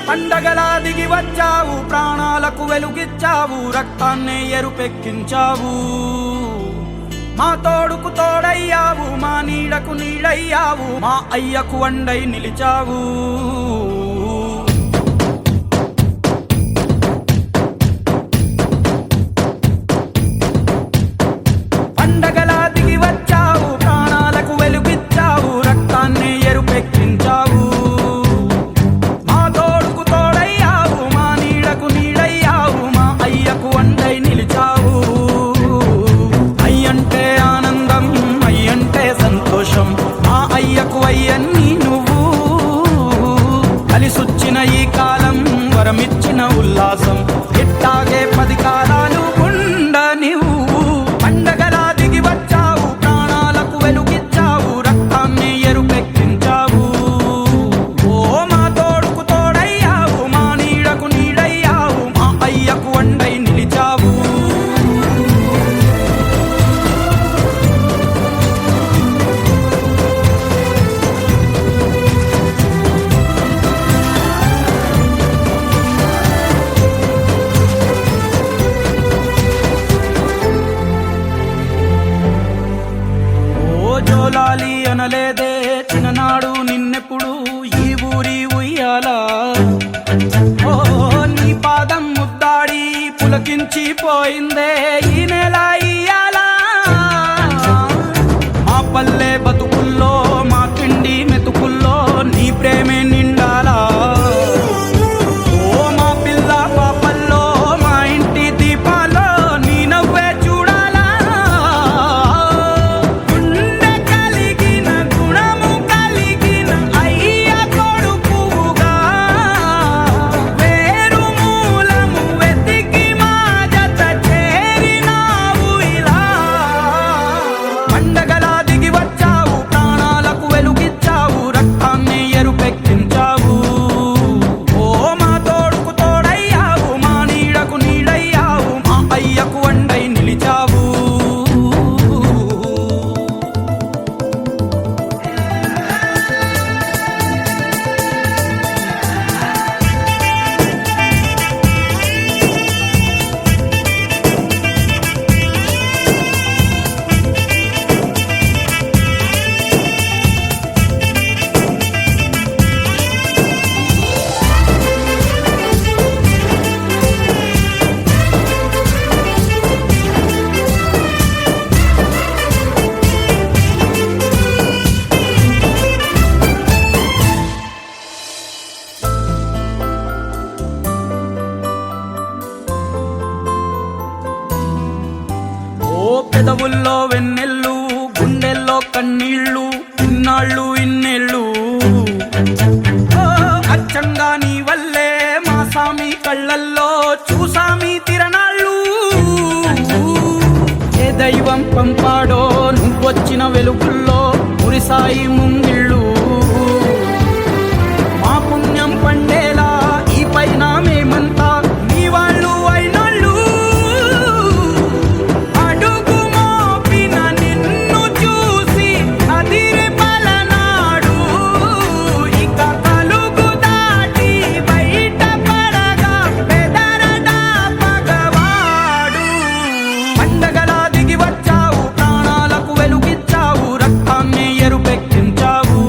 పండగలా దిగి వచ్చావు, ప్రాణాలకు వెలుగిచ్చావు, రక్తాన్నే ఎరుపెక్కించావు. మా తోడుకు తోడయ్యావు, మా నీడకు నీడయ్యావు, మా అయ్యకు అండై నిలిచావు. పండగలా దిగి వచ్చావు, ప్రాణాలకు వెలుగిచ్చావు, రక్తాన్నే ఎరుపెక్కించావు. మా తోడుకు తోడయ్యావు, మా నీడకు నీడయ్యావు, మా అయ్యకు అండై నిలిచావు. అయ్యంటే ఆనందం, అయ్యంటే సంతోషం, మా అయ్యకు అయ్యన్ని నువ్వు. కలిసొచ్చిన ఈ కాలం వరమిచ్చిన ఉల్లాసం, ఇట్టాగే 10 కాలాలు ఉండనివ్వు. పండగలా దిగి వచ్చావు, ప్రాణాలకు వెలుగిచ్చావు, రక్తాన్ని ఎరుపెక్కించావు. ఓ మా తోడుకు తోడయ్యావు, మా నీడకు నీడయ్యావు, మా అయ్యకు అండై నిలిచావు. జోలాలి అనలేదే చిన్ననాడు నిన్నెప్పుడు ఈ ఊరి ఉయ్యాలా. ఓ నీ పాదం ముద్దాడి పులకించి పోయిందే ఈ నెల ఇయ్యాలా. మా పల్లె బతుకుల్లో, మా తిండి మెతుకుల్లో నీ ప్రేమే నిండాలా. ఓ మా పిల్ల పాపల్లో, మా ఇంటి దీపాల్లో నీ నవ్వే చూడాలా. గుండె కలిగిన గుణము కలిగిన అయ్య కొడుకుగా, వేరు మూలము వెతికి మా జత చేరినావు ఇలా. పండగలా దిగి వచ్చావు, ప్రాణాలకు వెలుగిచ్చావు, రక్తాన్ని ఎరుపెక్కించావు. ఓ మా తోడుకు తోడయ్యావు, మా నీడకు నీడయ్యావు, మా అయ్యకు అండై నిలిచావు. ఓ పెదవుల్లో వెన్నెల్లు, గుండెల్లో కన్నీళ్ళు, ఇన్నాళ్ళు ఇన్నేళ్ళు. ఓ అచ్చంగా నీ వల్లే మా సామి కళ్ళల్లో చూసామి తిరణాళ్ళు. ఏ దైవం పంపాడో నువ్వొచ్చిన వెలుగుల్లో మురిసాయి ముంగిళ్ళు. మా పుణ్యం పండేలా ఈ పైన మేమంతా నీ వాళ్ళు అయినాళ్ళు. అడుగు మోపిన నిన్ను చూసి అదిరి పలనాడు, ఇక కలుగు దాటి బయట పడగా బెదరడా పగవాడు. పండగలా దిగి వచ్చావు, ప్రాణాలకు వెలుగిచ్చావు, రక్తాన్ని ఎరుపెక్కించావు.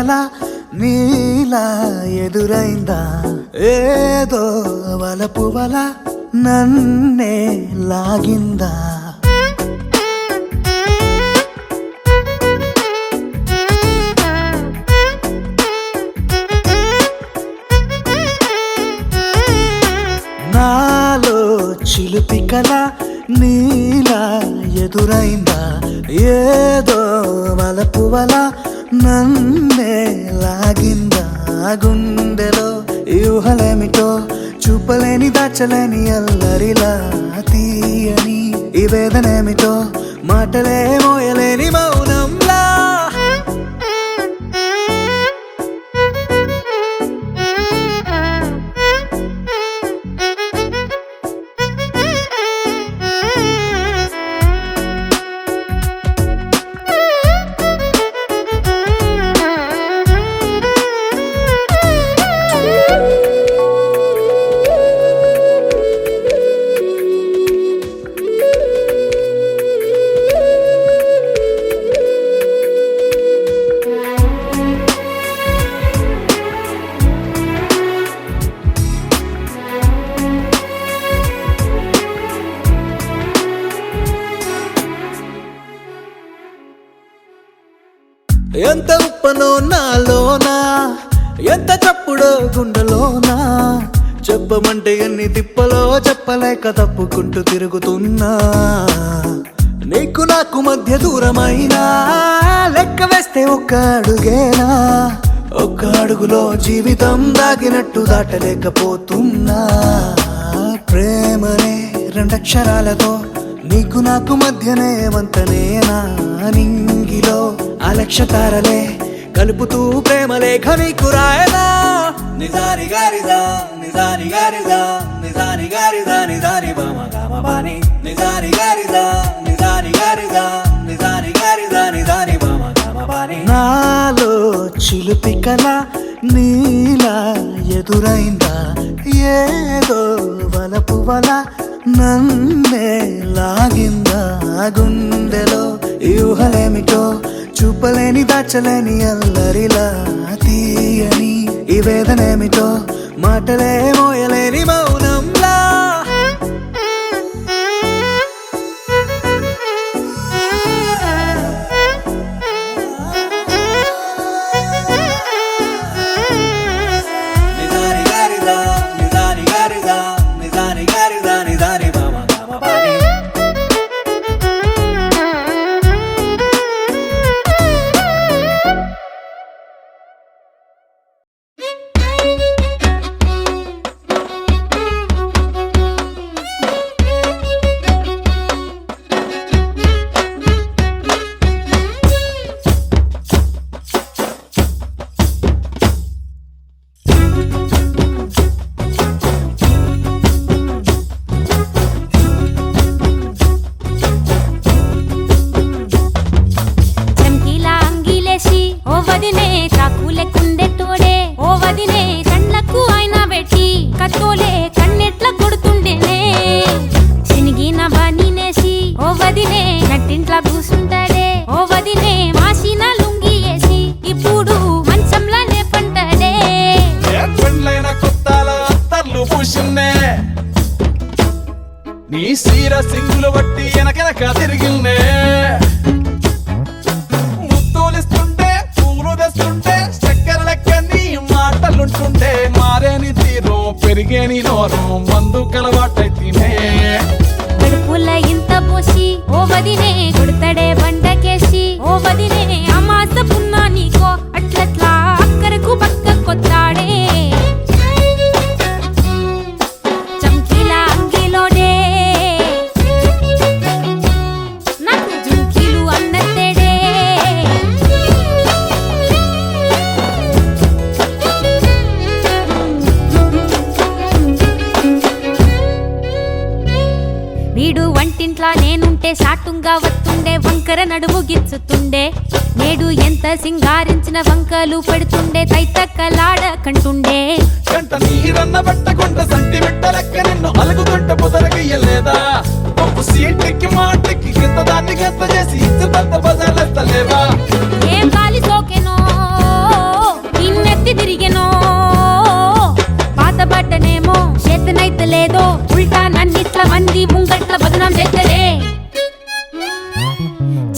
కల నీలా ఎదురైందా ఏదో వలపు వల నన్నే లాగిందా నాలో చిలిపి కల నీలా ఎదురైందా ఏదో వలపు వల నన్నే లాగిందా గుండెలో ఊహలేమిటో చూపలేని దాచలేని అల్లరిలా తీయని ఈ వేదనేమిటో మాటలే మోయలేని మౌనంలా ఎంత ఉప్పనో నాలోనా ఎంత చప్పుడో గుండెలోనా చెప్పమంటే ఎన్ని తిప్పలో చెప్పలేక తప్పుకుంటూ తిరుగుతున్నా నీకు నాకు మధ్య దూరమైనా లెక్క వేస్తే ఒక్క అడుగేనా ఒక్క అడుగులో జీవితం దాగినట్టు దాటలేకపోతున్నా ప్రేమనే రెండక్షరాలతో నీకు నాకు మధ్యనే వంతనేనా నింగిలో అలక్ష తారలే కలుపుతూ ప్రేమ లేఖ నీకు రాయనా నిజాని గారిదా నిజాని గారిదా నిజాని గారిదా నిజాని బామ గామ బాని నిజాని గారిదా నిజాని గారిదా నిజాని గారిదా నిజాని బామ గామ బాని నాలో చిలిపి కల నీలా ఎదురైందా ఏదో వలపు వల నన్నే లాగిందా గుండెలో ఊహలేమిటో చూపలేని దాచలేని అల్లరిలా తీయని ఈ వేదనేమిటో మాటలే మోయలేని మౌనంలా నిజాని గారిదా నిజాని గారిదా నిజాని గారిదా నిజాని బామ గామ బాని నీ సీర సింగులు బట్టి వెనకెనక తిరిగిల్నే ముత్తూలిస్తుంటే పూలు తెస్తుంటే చక్కెర లెక్క నీ మాటలుంటుంటే మారేని తీరు పెరిగేని నోరు మందు కలవాటైతేనే కడుపుల ఇంత పోసి ఓ వదినే కొడతడే బండకేసి ఓ వదినే అమాస పున్నా నీకో అట్లట్లా అక్కరకు పక్క కొత్తాడే చంకీలా అంగిలోనే నాకు జుంకీలు అన్నతేడే వీడు వంటింట్లా నేనుంటే సాటుంగా వస్తుండే వంకర నడుము గిచ్చుతుండే నేడు ఎంత సింగారించిన వంకలు పెడుతుండే తైతక్కలాడ కంటుండే కంట నీరన్న పట్టకుంట సంటి బిడ్డలెక్క నిన్ను అలుగుతుంట పొదరగయ్యలేదా ఒప్పు సీటెక్కి మాటెక్కి కింద దాన్ని గంత చేసి ఇచ్చి పెద్ద బజార్లెత్తలేవా ఏం గాలి సోకెనో పెళ్ళాం తెత్తదే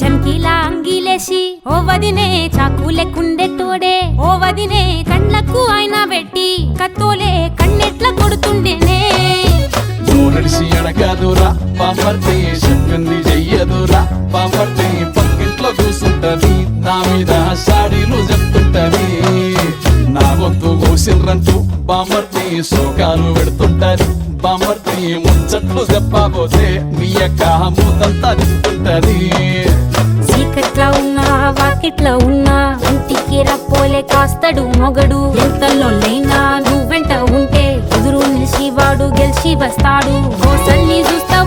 చమ్కీలా అంగీలేసి ఓ వదినే చాకులెక్కుండెట్టోడే ఓ వదినే కండ్లకు ఆయన పెట్టి కత్తోలే కన్నెట్ల కొడుతుండేనే నడిసి అడగదురా పాపర్తి చెప్పింది చెయ్యదురా పాపర్తి పక్కింట్లో కూసుంటది నా మీద సాడీలు చెప్తుంటది నా గొంతు కూసిండ్రంటూ బామర్తి శోకాలు పెడుతుంటది బామర్తి ముచ్చట్లు చెప్పబోతే మీ యొక్క మూతంతా తింటుంటది చీకట్లా ఉన్నా వాకిట్లా ఉన్నా ఇంటికి రప్పోలే కాస్తడు మొగడు ఎంతలోనైనా నువ్వెంట ఉంటే ఎదురు నిలిచి వాడు గెలిచి వస్తాడు గోసల్ని చూస్తా